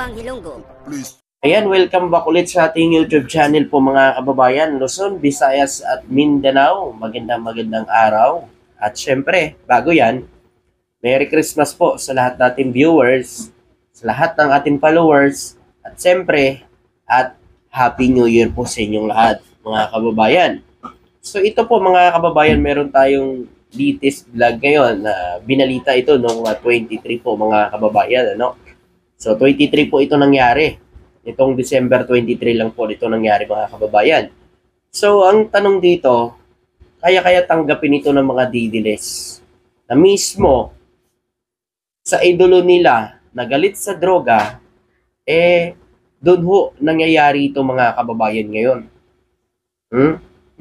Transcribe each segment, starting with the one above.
Bang Ilonggo. Ayan, welcome back ulit sa ating YouTube channel po mga kababayan, Luzon, Visayas at Mindanao. Magandang araw. At syempre, bago yan, Merry Christmas po sa lahat nating viewers, sa lahat ng ating followers, at syempre, at Happy New Year po sa inyong lahat mga kababayan. So ito po mga kababayan, meron tayong latest vlog ngayon na binalita ito noong 23 po mga kababayan, ano? So 23 po ito nangyari. Itong December 23 lang po ito nangyari mga kababayan. So ang tanong dito, kaya tanggapin ito ng mga didiles na mismo sa idolo nila na galit sa droga, doon ho nangyayari ito mga kababayan ngayon.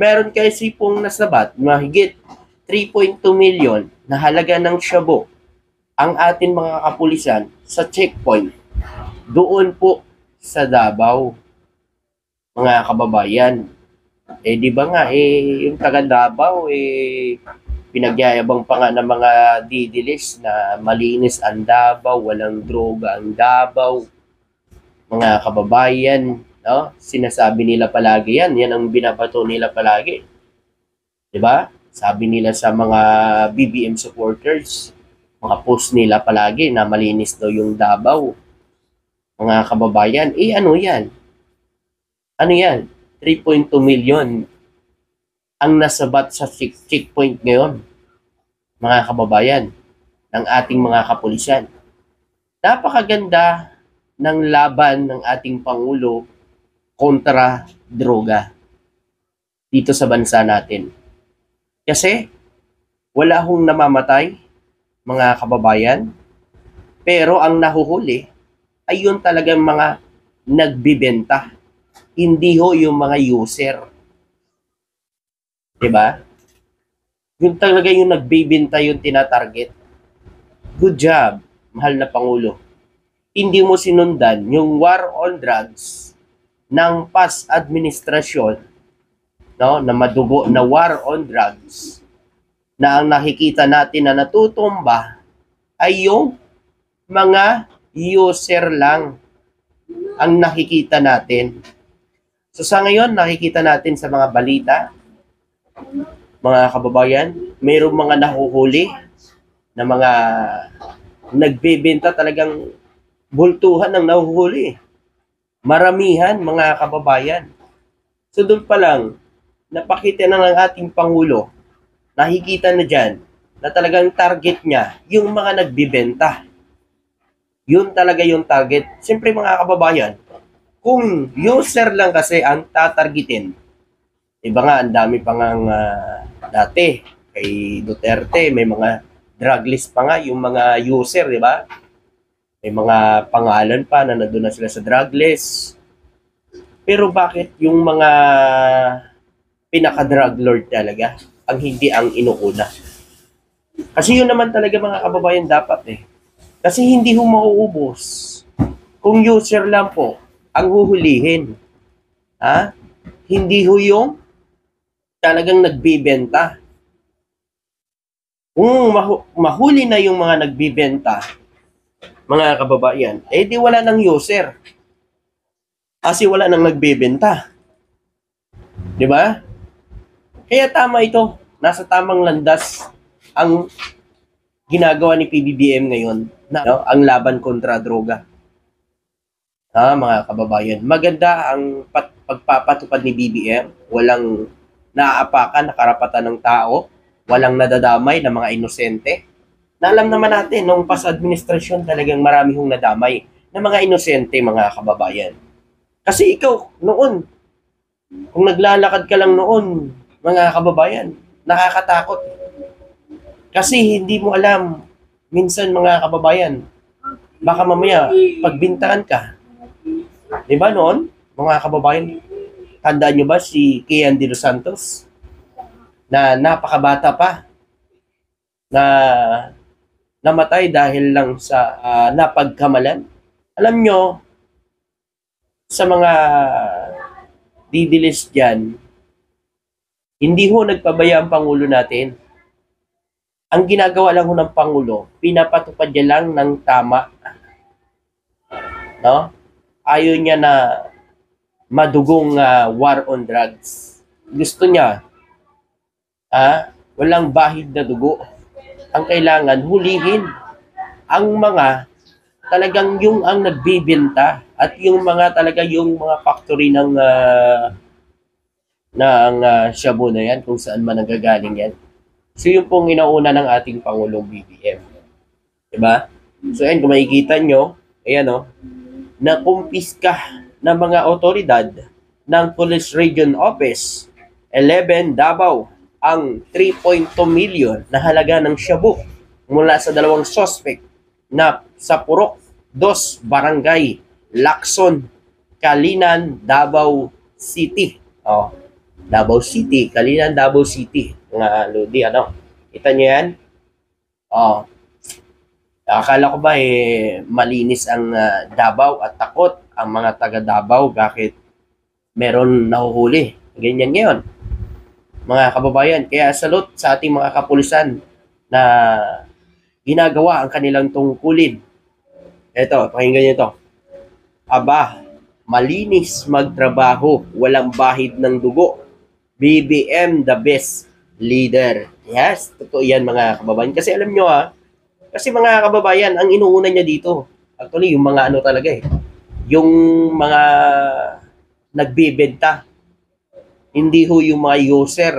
Meron kasi pong nasabat mahigit 3.2 million na halaga ng shabu ang ating mga kapulisan sa checkpoint doon po sa Davao, mga kababayan. Di ba nga, yung taga Davao, pinagyayabang pa nga ng mga didilis na malinis ang Davao, walang droga ang Davao, mga kababayan, no? Sinasabi nila palagi yan ang binabato nila palagi. Di ba? Sabi nila sa mga BBM supporters, mga post nila palagi na malinis daw yung Davao. Mga kababayan, ano yan? Ano yan? 3.2 million ang nasabat sa checkpoint ngayon, mga kababayan, ng ating mga kapulisan. Napakaganda ng laban ng ating Pangulo kontra droga dito sa bansa natin. Kasi wala hong namamatay, mga kababayan, pero ang nahuhuli ay yun talagang mga nagbibenta. Hindi ho yung mga user. Diba? Yung talaga yung nagbibenta yung tinatarget. Good job, mahal na Pangulo. Hindi mo sinundan yung war on drugs ng past administrasyon, no, na madugo na war on drugs, na ang nakikita natin na natutumba ay yung mga user lang ang nakikita natin. So sa ngayon, nakikita natin sa mga balita, mga kababayan, mayroong mga nahuhuli na mga nagbebenta, talagang bultuhan ng nahuhuli. Maramihan, mga kababayan. So doon pa lang, napakita na ng ating Pangulo, nakikita na dyan, na talagang target niya, yung mga nagbibenta. Yun talaga yung target. Siyempre mga kababayan, kung user lang kasi ang tatargetin, iba nga, ang dami pa nga dati, kay Duterte, may mga drug list pa nga yung mga user, di ba? May mga pangalan pa na nandun na sila sa drug list. Pero bakit yung mga pinaka-drug lord talaga ang hindi ang inuuna? Kasi yun naman talaga mga kababayan dapat Kasi hindi ho mauubos kung user lang po ang huhulihin. Hindi ho yung talagang nagbibenta. Kung mahuli na yung mga nagbibenta, mga kababayan, di wala ng user. Kasi wala nang nagbibenta. Di ba? Kaya tama ito. Nasa tamang landas ang ginagawa ni PBBM ngayon, ang laban kontra droga. Mga kababayan, maganda ang pagpapatupad ni BBM. Walang naaapakan na karapatan ng tao, walang nadadamay na mga inosente. Na alam naman natin, nung past administrasyon talagang marami hong nadamay na mga inosente, mga kababayan. Kasi ikaw, noon, kung naglalakad ka lang noon, mga kababayan, nakakatakot. Kasi hindi mo alam, minsan mga kababayan, baka mamaya pagbintahan ka. Di ba noon, mga kababayan, tandaan nyo ba si Kian De Los Santos? Na napakabata pa, na namatay dahil lang sa napagkamalan. Alam nyo, sa mga didilis dyan, hindi ho nagpabaya ang Pangulo natin. Ang ginagawa lang ho ng Pangulo, pinapatupad niya lang ng tama. No? Ayaw niya na madugong war on drugs. Gusto niya, walang bahid na dugo. Ang kailangan, hulihin ang mga talagang yung ang nagbibenta at yung mga talaga yung mga factory ng shabu na yan, kung saan man nagagaling yan. So yung pong inauna ng ating Pangulong BBM. Diba? So yan, kung makikita nyo, ayan o, nakumpiska ng mga otoridad ng Police Region Office 11 Davao ang 3.2 million na halaga ng shabu mula sa dalawang suspect na sa Purok 2 Barangay Lacson, Kalinan, Davao City. Oh, Davao City, Kalinan, Davao City. Mga Lodi, ano? Kita niyo yan? Oh, akala ko ba malinis ang Davao at takot ang mga taga Davao bakit meron nahuhuli. Ganyan ngayon, mga kababayan. Kaya salute sa ating mga kapulisan na ginagawa ang kanilang tungkulin. Ito, pakinggan nyo ito. Aba, malinis magtrabaho, walang bahid ng dugo. BBM the best leader. Yes, totoo yan mga kababayan. Kasi alam nyo kasi mga kababayan, ang inuuna niya dito, actually yung mga ano talaga yung mga nagbibenta. Hindi ho yung mga user.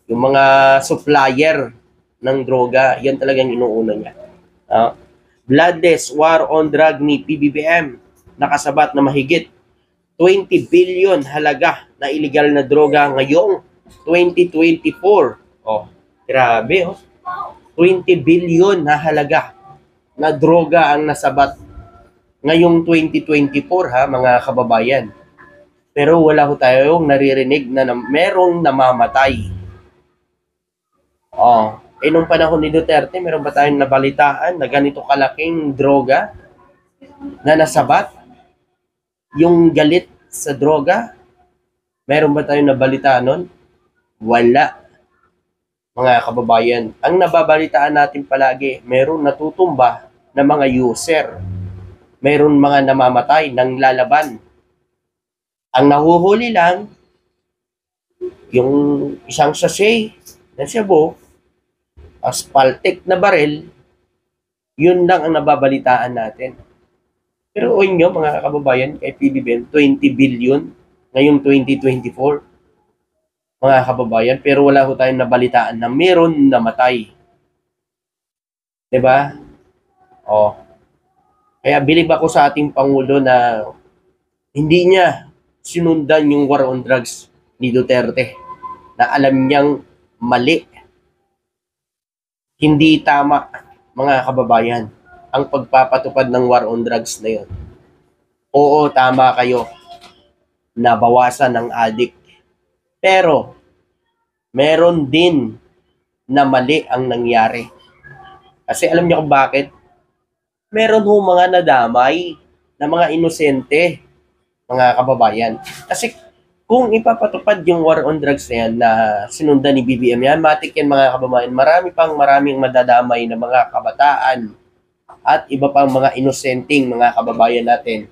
Yung mga supplier ng droga, yan talagang inuuna niya. Bloodless war on drug ni PBBM, nakasabat na mahigit 20 billion halaga na illegal na droga ngayong 2024. Grabe 20 billion na halaga na droga ang nasabat ngayong 2024 mga kababayan. Pero wala ho tayong naririnig na merong namamatay. Nung panahon ni Duterte, meron ba tayong nabalitaan na ganito kalaking droga na nasabat? Yung galit sa droga, meron ba tayong nabalitaan nun? Wala. Mga kababayan, ang nababalitaan natin palagi, meron natutumba na mga user. Meron mga namamatay ng lalaban. Ang nahuhuli lang, yung isang sachet na shabu, asphaltic na baril, yun lang ang nababalitaan natin. Pero nyo mga kababayan, kay PBBM, 20 billion ngayong 2024. Mga kababayan, pero wala ho tayong nabalitaan na meron namatay. Diba? Kaya bilib ako sa ating Pangulo na hindi niya sinundan yung war on drugs ni Duterte na alam niyang mali. Hindi tama, mga kababayan, ang pagpapatupad ng war on drugs na yun. Oo, tama kayo. Nabawasan ng addict. Pero, meron din na mali ang nangyari. Kasi alam niyo kung bakit? Meron ho mga nadamay na mga inosente, mga kababayan. Kasi kung ipapatupad yung war on drugs na yan na sinundan ni BBM yan, matik yan mga kababayan, maraming madadamay na mga kabataan at iba pang mga inosenteng mga kababayan natin.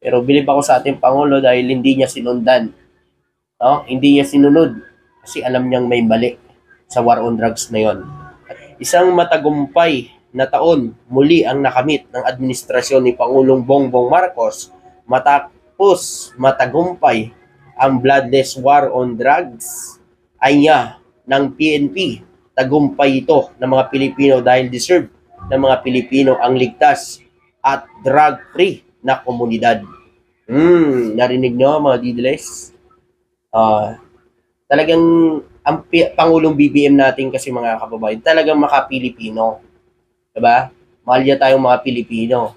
Pero bilib ako sa ating Pangulo dahil hindi niya sinundan. Hindi niya sinunod kasi alam niyang may mali sa war on drugs na yon. Isang matagumpay na taon muli ang nakamit ng administrasyon ni Pangulong Bongbong Marcos matapos matagumpay ang bloodless war on drugs ay niya ng PNP. Tagumpay ito ng mga Pilipino dahil deserve ng mga Pilipino ang ligtas at drug-free na komunidad. Narinig nyo mga didiles? Talagang ang Pangulong BBM natin kasi mga kababayan, talagang maka-Pilipino. Diba? Mahal niya tayong mga Pilipino.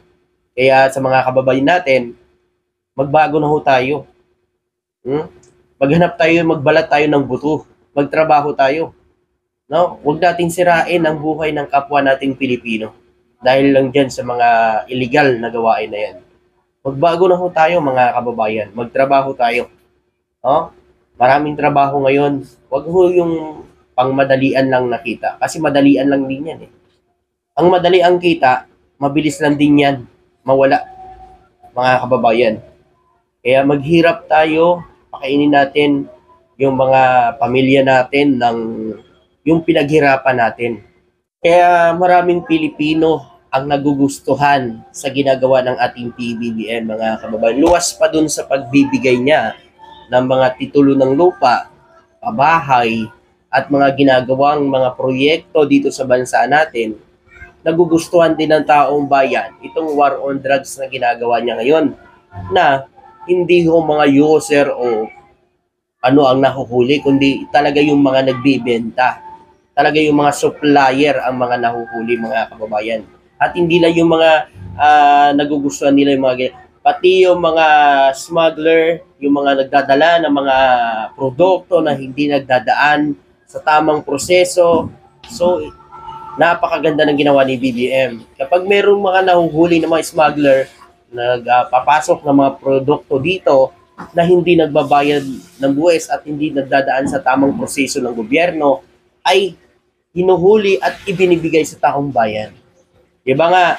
Kaya sa mga kababayan natin, magbago na ho tayo. Maghanap tayo, magbalat tayo ng buto. Magtrabaho tayo. Huwag nating sirain ang buhay ng kapwa nating Pilipino. Dahil lang dyan sa mga illegal na gawain na yan. Magbago na ho tayo mga kababayan. Magtrabaho tayo. Maraming trabaho ngayon. Huwag ho yung pangmadalian lang nakita. Kasi madalian lang din yan Ang madali ang kita, mabilis lang din yan. Mawala. mga kababayan. Kaya maghirap tayo, pakainin natin yung mga pamilya natin ng yung pinaghirapan natin. Kaya maraming Pilipino ang nagugustuhan sa ginagawa ng ating PBBM, mga kababayan. Luwas pa dun sa pagbibigay niya ng mga titulo ng lupa, pabahay, at mga ginagawang mga proyekto dito sa bansa natin. Nagugustuhan din ng taong bayan itong war on drugs na ginagawa niya ngayon, na hindi ho mga user o ano ang nahuhuli, kundi talaga yung mga nagbibenta. Talaga yung mga supplier ang mga nahuhuli, mga kababayan. At hindi lang yung mga nagugustuhan nila yung mga pati yung mga smuggler, yung mga nagdadala ng mga produkto na hindi nagdadaan sa tamang proseso. So, napakaganda ng ginawa ni BBM. Kapag mayroong mga nahuhuli ng mga smuggler, nagpapasok ng mga produkto dito na hindi nagbabayad ng buwis at hindi nagdadaan sa tamang proseso ng gobyerno, ay hinuhuli at ibinibigay sa taong bayan. Diba nga,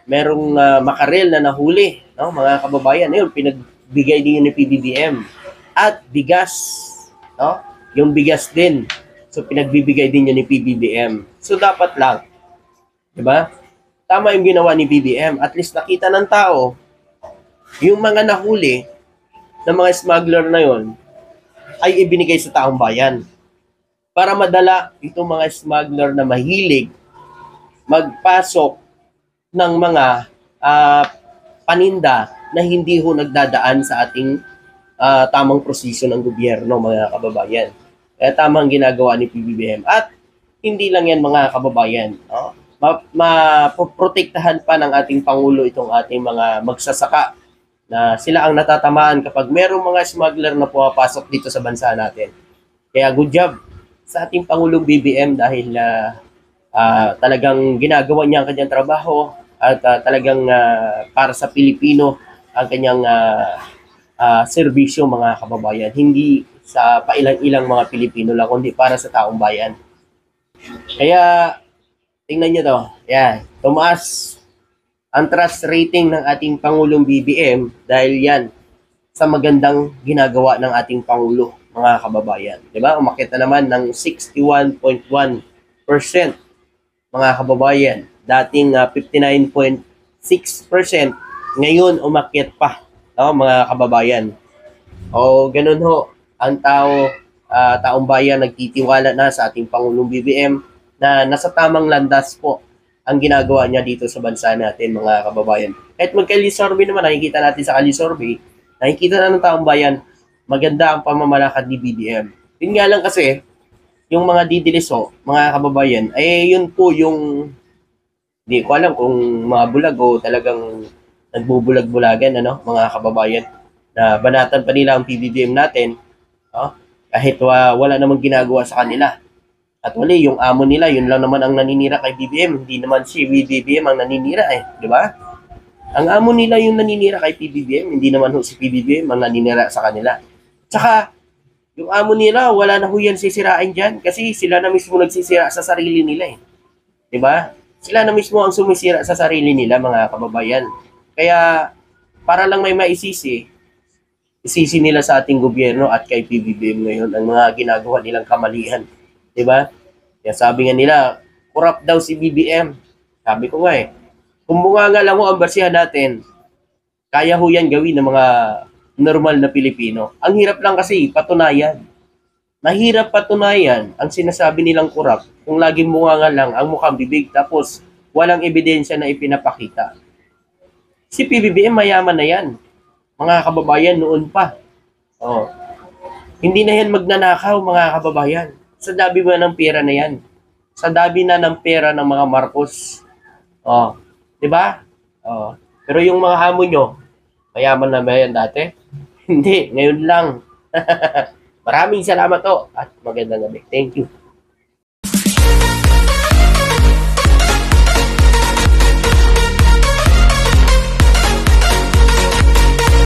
merong makarel na nahuli, no, mga kababayan, yun, pinagbigay din ni PBBM. At bigas, no, yung bigas din. So, pinagbibigay din yun ni PBBM. So, dapat lang, diba? Tama yung ginawa ni BBM. At least nakita ng tao, yung mga nahuli ng mga smuggler na yon ay ibinigay sa taong bayan. Para madala itong mga smuggler na mahilig magpasok ng mga paninda na hindi ho nagdadaan sa ating tamang proseso ng gobyerno, mga kababayan. Kaya tama ang ginagawa ni PBBM. At hindi lang yan, mga kababayan. No? Mapoprotektahan pa ng ating Pangulo itong ating mga magsasaka na sila ang natatamaan kapag merong mga smuggler na pumapasok dito sa bansa natin. Kaya good job sa ating Pangulong BBM dahil talagang ginagawa niya ang kanyang trabaho at talagang para sa Pilipino ang kanyang serbisyo, mga kababayan. Hindi sa pailang-ilang mga Pilipino lang, kundi para sa taong bayan. Kaya, tingnan nyo to. Yan, tumaas ang trust rating ng ating Pangulong BBM dahil yan sa magandang ginagawa ng ating Pangulo, mga kababayan. Diba? Umakit na naman ng 61.1%, mga kababayan. Dating 59.6%, ngayon umakit pa, no, mga kababayan. O ganun ho, ang taong bayan nagtitiwala na sa ating Pangulong BBM na nasa tamang landas po ang ginagawa niya dito sa bansa natin, mga kababayan. Kahit magka-Lisorbe naman, nakikita natin sa Lisorbe, nakikita na ng taong bayan, maganda ang pamamalakad ni BBM. Yun nga lang kasi, yung mga didiliso, mga kababayan, ay yun po yung, hindi ko alam kung mga bulag o talagang nagbubulag-bulagan, ano, mga kababayan, na banatan pa nila ang PBBM natin, kahit wala namang ginagawa sa kanila. At wali, yung amo nila, yun lang naman ang naninira kay BBM. Hindi naman si BBM ang naninira di ba? Ang amo nila yung naninira kay PBBM, hindi naman si PBBM ang naninira sa kanila. Tsaka, yung amo nila, wala na ho yan sisirain dyan kasi sila na mismo nagsisira sa sarili nila di ba? Sila na mismo ang sumisira sa sarili nila, mga kababayan. Kaya, para lang may maisisi, isisi nila sa ating gobyerno at kay PBBM ngayon ang mga ginagawa nilang kamalian. Diba? Kaya sabi nga nila, corrupt daw si BBM. Sabi ko nga kung bunganga lang ho ang basihan natin, kaya ho yan gawin ng mga normal na Pilipino. Ang hirap lang kasi patunayan. Mahirap patunayan ang sinasabi nilang corrupt kung laging bunganga lang ang mukhang bibig tapos walang ebidensya na ipinapakita. Si PBBM mayaman na yan. Mga kababayan noon pa. Hindi na yan magnanakaw, mga kababayan. Sa dabi ba ng pera na yan? Sa dabi na ng pera ng mga Marcos. Di ba? Pero yung mga hamon nyo, mayaman na ba yan dati? Hindi, ngayon lang. Maraming salamat at magandang gabi. Thank you.